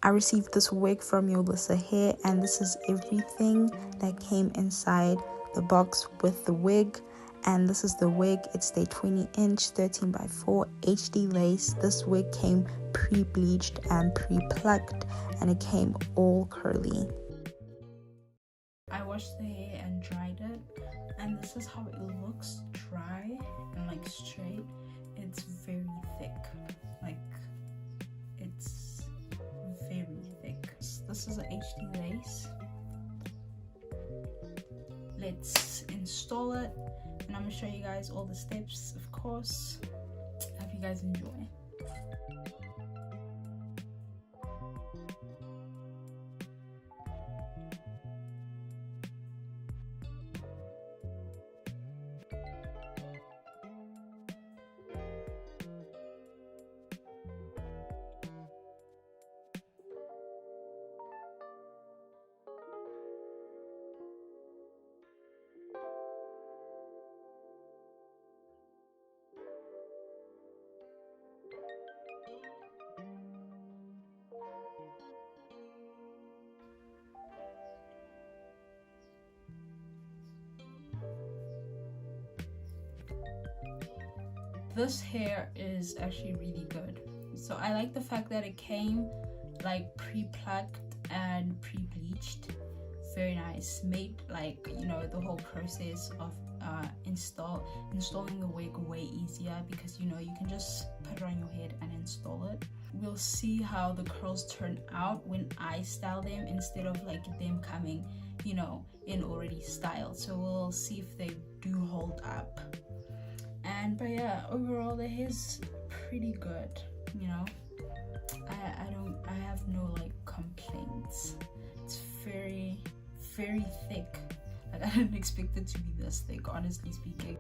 I received this wig from Yolissa Hair, and this is everything that came inside the box with the wig. And this is the wig. It's a 20-inch 13x4 HD lace. This wig came pre-bleached and pre-plucked, and it came all curly. I washed the hair and dried it, and this is how it looks dry and like straight. It's very thick, like it's very thick. This is an HD lace. Let's install it, and I'm gonna show you guys all the steps, of course. Hope you guys enjoy. This hair is actually really good. So I like the fact that it came like pre-plucked and pre-bleached. Very nice. Made like, you know, the whole process of installing the wig way easier, because you know you can just put it on your head and install it. We'll see how the curls turn out when I style them, instead of like them coming, you know, in already styled. So we'll see if they do hold up. But yeah, overall the hair's pretty good, you know. I have no like complaints. It's very thick. Like I didn't expect it to be this thick, honestly speaking.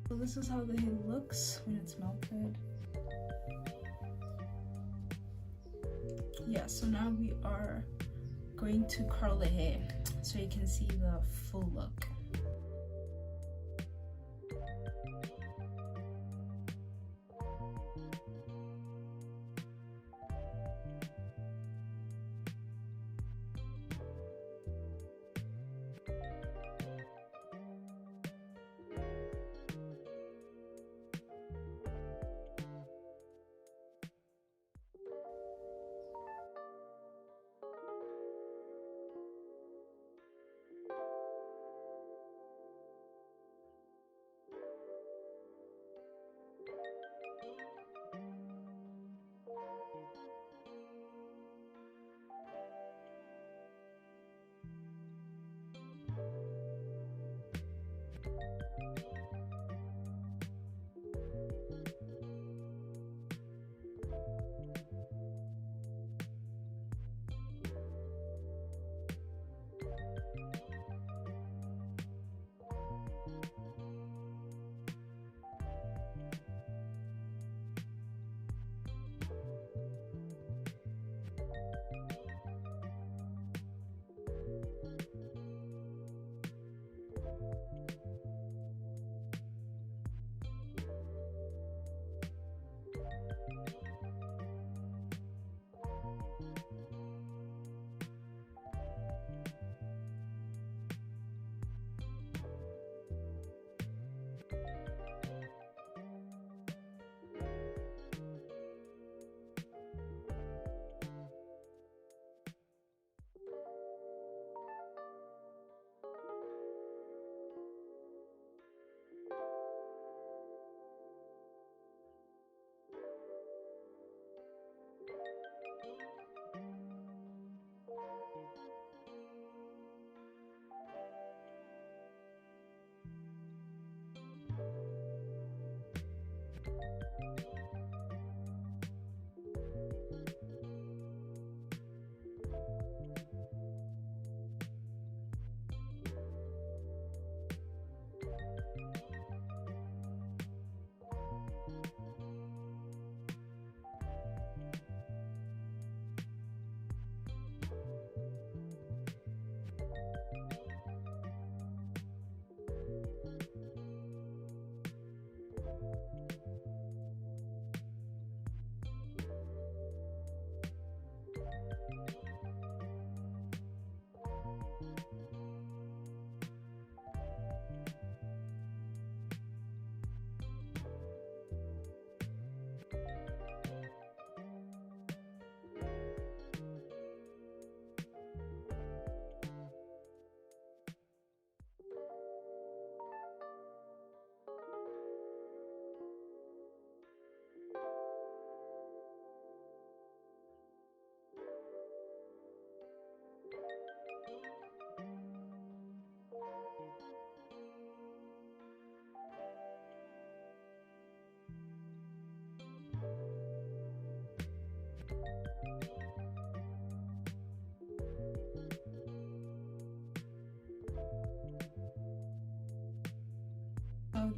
So this is how the hair looks when it's melted. Yeah, so now we are going to curl the hair so you can see the full look.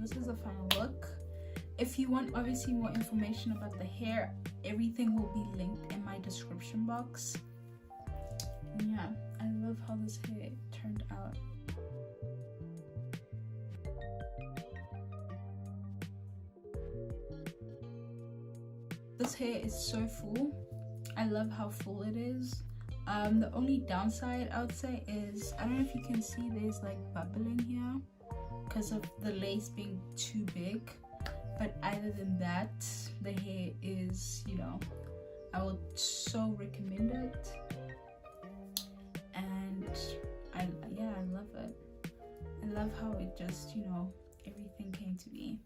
this is the final look. If you want obviously more information about the hair, everything will be linked in my description box. And yeah, I love how this hair turned out. This hair is so full. I love how full it is. The only downside I would say is, I don't know if you can see, there's like bubbling here because of the lace being too big. But other than that, the hair is, you know, I would so recommend it. And yeah, I love it. I love how it just, you know, everything came to be.